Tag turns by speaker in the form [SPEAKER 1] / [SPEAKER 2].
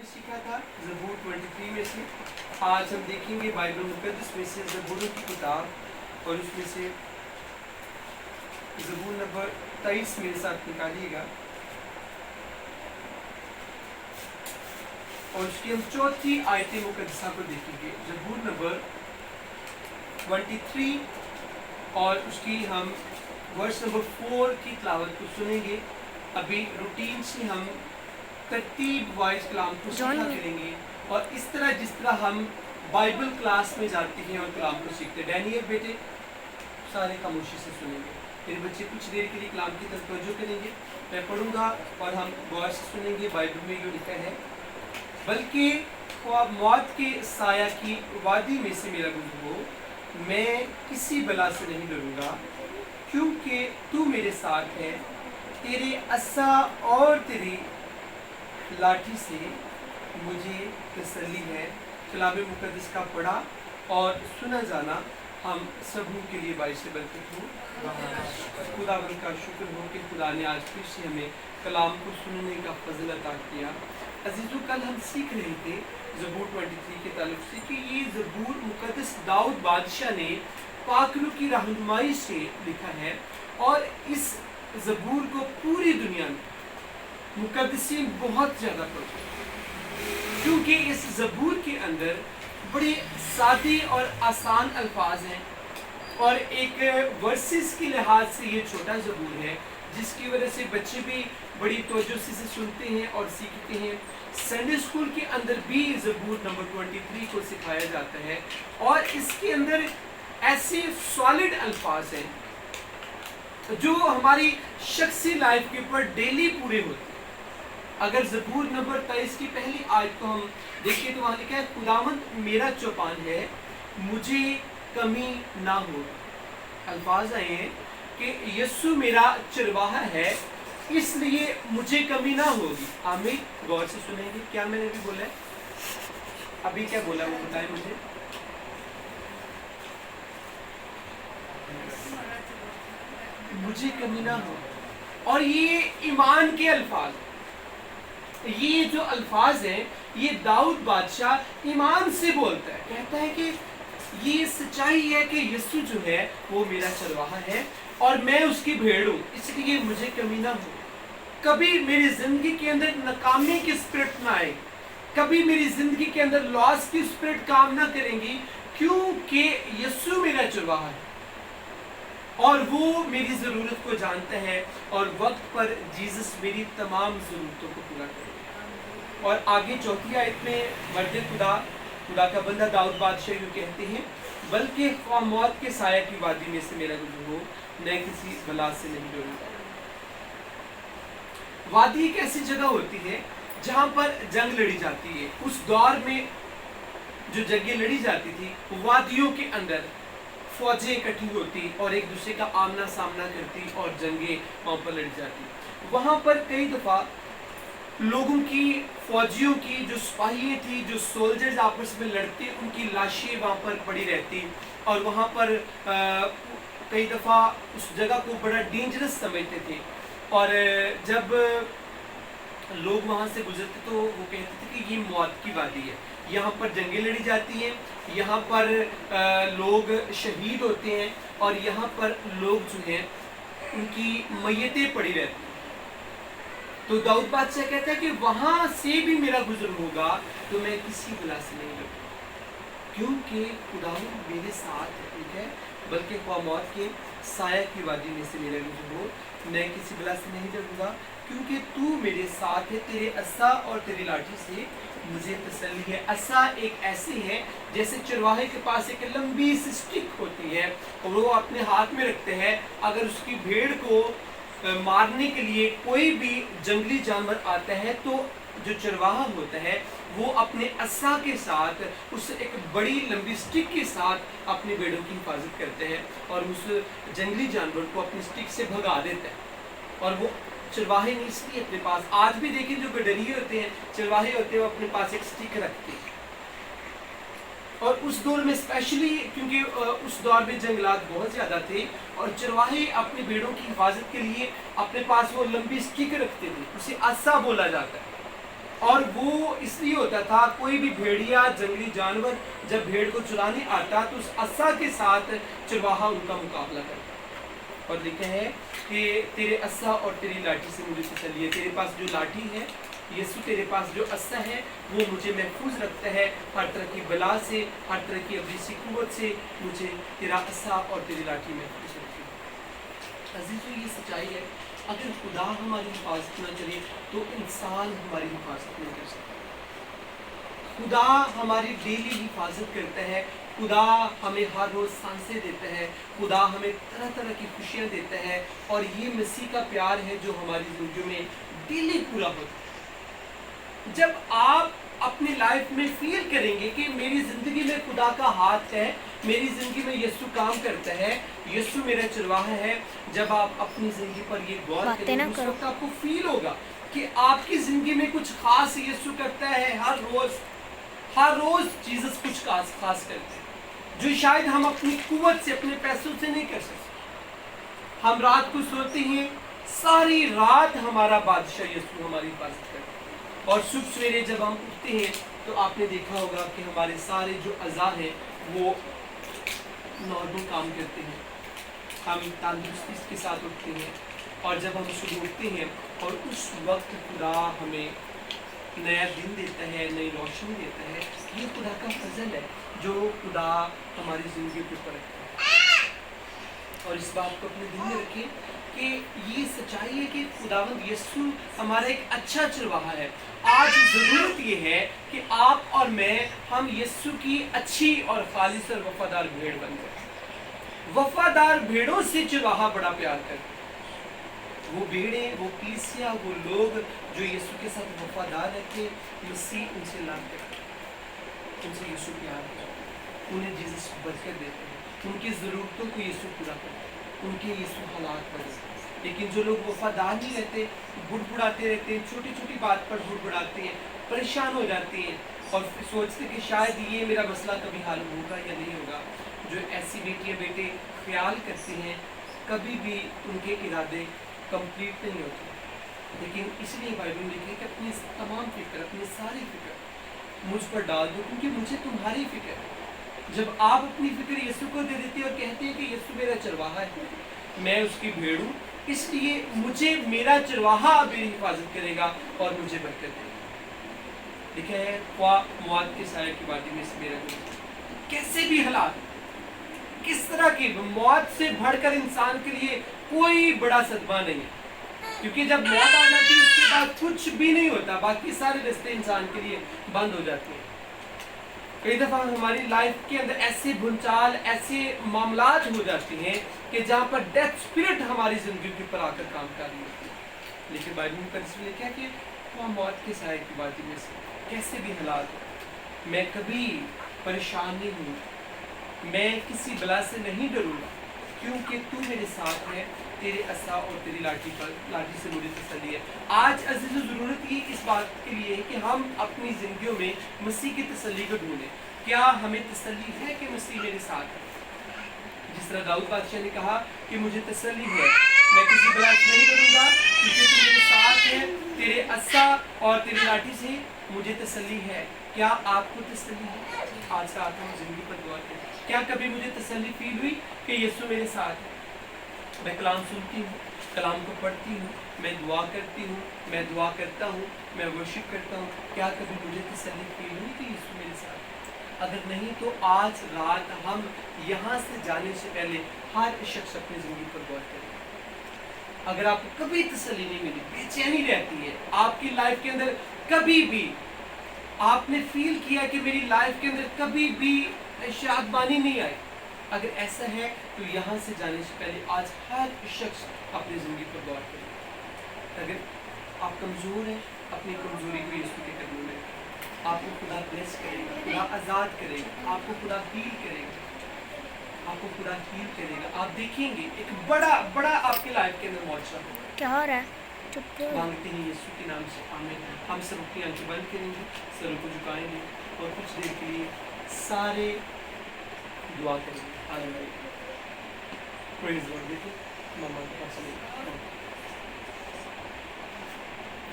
[SPEAKER 1] सीखा था ज़बूर 23 में से। आज हम देखेंगे बाइबल मुक़द्दस में से ज़बूरों की किताब और उसमें से ज़बूर नंबर 23 मेरे साथ निकालिएगा और उसकी हम चौथी आयत मुक़द्दसा को देखेंगे। ज़बूर नंबर 23 और उसकी हम वर्स नंबर 4 की तिलावत को सुनेंगे। अभी रूटीन से हम तरतीब वाइज कलाम को सीखा करेंगे और इस तरह जिस तरह हम बाइबल क्लास में जाते हैं और कलाम को सीखते हैं। डैनियल बेटे सारे खामोशी से सुनेंगे, मेरे बच्चे कुछ देर के लिए कलाम की तरफ तवज्जो करेंगे। मैं पढ़ूंगा और हम गौर से सुनेंगे। बाइबल में जो लिखा है, बल्कि ख्वाब मौत के साया की वादी में से मेरा गुज़र हो, मैं किसी बला से नहीं डरूंगा, क्योंकि तू मेरे साथ है। तेरे अस्सा और तेरी लाठी से मुझे तसल्ली है। कलाम मुक़द्दस का पढ़ा और सुना जाना हम सबों के लिए बाइस बरकत हो। खुदावंद का शुक्र हो कि खुदा ने आज फिर से हमें कलाम को सुनने का फजल अता किया। अजीज़ों, कल हम सीख रहे थे ज़बूर 23 के ताल्लुक से कि ये ज़बूर मुक़द्दस दाऊद बादशाह ने पाकलू की रहनुमाई से लिखा है और इस ज़बूर को पूरी दुनिया में मुक़द्दसीन बहुत ज़्यादा पढ़ते हैं, क्योंकि इस ज़बूर के अंदर बड़े सादे और आसान अल्फाज हैं और एक वर्सेस के लिहाज से ये छोटा ज़बूर है, जिसकी वजह से बच्चे भी बड़ी तवज्जो से सुनते हैं और सीखते हैं। संडे स्कूल के अंदर भी ज़बूर नंबर 23 को सिखाया जाता है और इसके अंदर ऐसे सॉलिड अल्फाज हैं जो हमारी शख्सी लाइफ के ऊपर डेली पूरे होते हैं। अगर ज़बूर नंबर 23 की पहली आयत को हम देखें तो वहाँ लिखा है, खुदावंद मेरा चौपान है, मुझे कमी ना हो। अल्फाज आए हैं कि यीशु मेरा चरवाहा है, इसलिए मुझे कमी ना होगी। आमीन। गौर से सुनेंगे। क्या मैंने अभी बोला है? अभी क्या बोला वो बताएं मुझे। मुझे कमी ना हो। और ये ईमान के अल्फाज, ये जो अल्फाज हैं ये दाऊद बादशाह ईमान से बोलता है। कहता है कि ये सच्चाई है कि यीशु जो है वो मेरा चरवाहा है और मैं उसकी भेड़ हूँ, इसलिए मुझे कमी ना हो। कभी मेरी जिंदगी के अंदर नाकामी की स्पिरिट ना आए, कभी मेरी जिंदगी के अंदर लॉस की स्पिरिट काम ना करेंगी, क्योंकि यीशु मेरा चरवाहा है और वो मेरी ज़रूरत को जानता है और वक्त पर जीसस मेरी तमाम ज़रूरतों को पूरा करेगा। और आगे चौथी आयत में मर्द खुदा का बंदा दाऊद बादशाह यूँ कहते हैं, बल्कि ख्वाब मौत के साया की वादी में से मेरा गुज़र हो, मैं किसी बला से नहीं डरूंगा। वादी एक ऐसी जगह होती है जहाँ पर जंग लड़ी जाती है। उस दौर में जो जंगें लड़ी जाती थी, वादियों के अंदर फौजें इकट्ठी होती और एक दूसरे का आमना सामना करती और जंगें वहाँ पर लड़ी जाती। वहाँ पर कई दफ़ा लोगों की, फौजियों की, जो सिपाही थी, जो सोल्जर्स आपस में लड़ते, उनकी लाशें वहाँ पर पड़ी रहती और वहाँ पर कई दफ़ा उस जगह को बड़ा डेंजरस समझते थे। और जब लोग वहाँ से गुजरते तो वो कहते थे कि ये मौत की वादी है, यहाँ पर जंगें लड़ी जाती हैं, यहाँ पर लोग शहीद होते हैं और यहाँ पर लोग जो हैं उनकी मय्यतें पड़ी रहती हैं। तो दाऊद बादशाह कहता है कि वहाँ से भी मेरा गुजर होगा तो मैं किसी बला से नहीं डरूंगा, क्योंकि खुदावंद मेरे साथ है। ठीक है, बल्कि ख्वाब मौत के साया की वादी में से मेरा गुजर हो, मैं किसी बला से नहीं डरूंगा, क्योंकि तू मेरे साथ है। तेरे अस्सा और तेरी लाठी से मुझे तसल्ली है। अस्सा एक ऐसे है जैसे चरवाहे के पास एक लंबी सी स्टिक होती है और वो अपने हाथ में रखते हैं। अगर उसकी भेड़ को मारने के लिए कोई भी जंगली जानवर आता है तो जो चरवाहा होता है वो अपने अस्सा के साथ उस एक बड़ी लंबी स्टिक के साथ अपनी भेड़ों की हिफाजत करते हैं और उस जंगली जानवर को अपनी स्टिक से भगा देता है। और वो चरवाहे नहीं इसलिए अपने पास, आज भी देखिए जो गडरिये होते हैं, चरवाहे होते हैं, वो अपने पास एक स्टिक रखते हैं। और उस दौर में स्पेशली क्योंकि उस दौर में जंगलात बहुत ज़्यादा थे और चरवाहे अपनी भेड़ों की हिफाजत के लिए अपने पास वो लंबी स्टिक रखते थे, उसे अस्सा बोला जाता है। और वो इसलिए होता था, कोई भी भेड़िया जंगली जानवर जब भेड़ को चुराने आता तो उस अस्सा के साथ चरवाहा उनका मुकाबला करता और लिखा है कि तेरे अस्सा और तेरी लाठी से मुझे तसल्ली है। तेरे पास जो लाठी है यीशु, तेरे पास जो अस्सा है वो मुझे महफूज रखता है हर तरह की बला से, हर तरह की अबलीसी कुव्वत से मुझे तेरा अस्सा और तेरी लाठी महफूज रखती है। अजीजों, ये सच्चाई है। अगर खुदा हमारी हिफाजत न करे तो इंसान हमारी हिफाजत नहीं कर सकता। खुदा हमारी डेली हिफाजत करता है, खुदा हमें हर रोज़ सांसें देता है, खुदा हमें तरह तरह की खुशियाँ देता है, और ये मसीह का प्यार है जो हमारी ज़िंदगी में डेली पूरा होता है। जब आप अपनी लाइफ में फील करेंगे कि मेरी ज़िंदगी में खुदा का हाथ है, मेरी ज़िंदगी में यीशु काम करता है, यीशु मेरा चरवाहा है, जब आप अपनी ज़िंदगी पर ये गौर करेंगे उस वक्त आपको फील होगा कि आपकी ज़िंदगी में कुछ खास यीशु करता है। हर रोज़ जीसस कुछ खास करते हैं जो शायद हम अपनी कुव्वत से, अपने पैसों से नहीं कर सकते। हम रात को सोते हैं, सारी रात हमारा बादशाह यीशु हमारी हिफाजत करता है, और सुबह सवेरे जब हम उठते हैं तो आपने देखा होगा कि हमारे सारे जो अज़ा हैं वो नॉर्मल काम करते हैं, हम तंदुरुस्ती के साथ उठते हैं, और जब हम सुबह उठते हैं और उस वक्त खुदा हमें नया दिन देता है, नई रोशनी देता है। ये खुदा का फजल है जो खुदा हमारी ज़िंदगी के ऊपर रखता है। और इस बात को अपने दिल में रखें कि ये सच्चाई है कि खुदावंद यीशु हमारा एक अच्छा चरवाहा है। आज ज़रूरत ये है कि आप और मैं, हम यीशु की अच्छी और खालिस और वफादार भेड़ बन जाए। वफादार भेड़ों से चरवाहा बड़ा प्यार करता है। वो भेड़ें, वो कलीसिया, वो लोग जो यीशु के साथ वफादार रहते, मसीह उनसे लाभ करता है, उनसे यीशु प्यार करता है, उन्हें जीसस बरकत देते हैं, उनकी ज़रूरतों को यीशु पूरा करता है, उनके यीशु हालात बदलते हैं। लेकिन जो लोग वफादार नहीं रहते, बुड़बुड़ाते रहते हैं, छोटी छोटी बात पर बुड़बुड़ाते हैं, परेशान हो जाते हैं और सोचते कि शायद ये मेरा मसला कभी हल होगा या नहीं होगा। जो ऐसी बेटियाँ बेटे ख्याल करते हैं, कभी भी उनके इरादे कंप्लीट नहीं होते। लेकिन इसलिए बाइबल में लिखा है कि अपनी तमाम फिक्र, अपनी सारी फिक्र मुझ पर डाल दो क्योंकि मुझे तुम्हारी फिक्र है। जब आप अपनी फिक्र यीशु को दे देते हैं और कहते हैं कि यीशु मेरा चरवाहा है, मैं उसकी भेड़ हूँ, इसलिए मुझे मेरा चरवाहा मेरी हिफाजत करेगा और मुझे बरकत देगा। लिखा है ख्वाह मौत के साये की वादी में से मेरा गुज़र। कैसे भी हालात, किस तरह की मौत से बढ़कर इंसान के लिए कोई बड़ा सदमा नहीं है, क्योंकि जब मौत आ जाती है उसके बाद कुछ भी नहीं होता, बाकी सारे रास्ते इंसान के लिए बंद हो जाते हैं। कई दफ़ा हमारी लाइफ के अंदर ऐसे भूचाल, ऐसे मामलात हो जाते हैं कि जहाँ पर डेथ स्पिरिट हमारी ज़िंदगी के ऊपर आकर काम कर रही होती है। लेकिन बाइबल में इसलिए क्या कि वह मौत के साये की वादी में से कैसे भी हालात, मैं कभी परेशान नहीं हूँ, मैं किसी बला से नहीं डरूंगा क्योंकि तू मेरे साथ है, तेरे अस्सा और तेरी लाठी से मुझे तसल्ली है। आज अजीज़ों, ज़रूरत ये इस बात के लिए है कि हम अपनी ज़िंदगियों में मसीह की तसल्ली को ढूंढें। क्या हमें तसल्ली है कि मसीह मेरे साथ है? जिस तरह दाऊद बादशाह ने कहा कि मुझे तसल्ली है, मैं किसी बला से नहीं डरूंगा क्योंकि तू मेरे साथ है, तेरे अस्सा और तेरी लाठी से मुझे तसल्ली है। क्या आपको तसल्ली है? आज रात हम जिंदगी पर दुआ करें। क्या कभी मुझे तसल्ली फील हुई कि यीशु मेरे साथ है? मैं कलाम सुनती हूँ, कलाम को पढ़ती हूँ, मैं दुआ करती हूँ, मैं दुआ करता हूँ, मैं वर्शिप करता हूँ। क्या कभी मुझे तसल्ली फील हुई कि यीशु मेरे साथ है? अगर नहीं तो आज रात हम यहाँ से जाने से पहले हर शख्स अपनी ज़िंदगी पर गौर करें। अगर आपको कभी तसल्ली नहीं मिली, बेचैनी रहती है आपकी लाइफ के अंदर, कभी भी आपने फील किया कि मेरी लाइफ के अंदर कभी भी शादबानी नहीं आई, अगर ऐसा है तो यहाँ से जाने से पहले आज हर शख्स अपनी ज़िंदगी पर गौर करे। अगर आप कमज़ोर हैं, अपनी कमज़ोरी को यीशु के कदमों में, आपको खुदा ब्लेस करेगा, खुदा आज़ाद करेगा, आपको खुदा हील करेगा, आपको खुदा हील करेगा। आप देखेंगे एक बड़ा आपके लाइफ के अंदर मौजूद होगा।
[SPEAKER 2] क्या हो रहा है?
[SPEAKER 1] मांगते हैं यीशु के नाम से, आमीन। हम सब अपनी आंखें बंद करेंगे, सर को झुकाएंगे और कुछ देर के लिए सारे दुआ करेंगे। Praise Lord. देखिए मम्मा के पास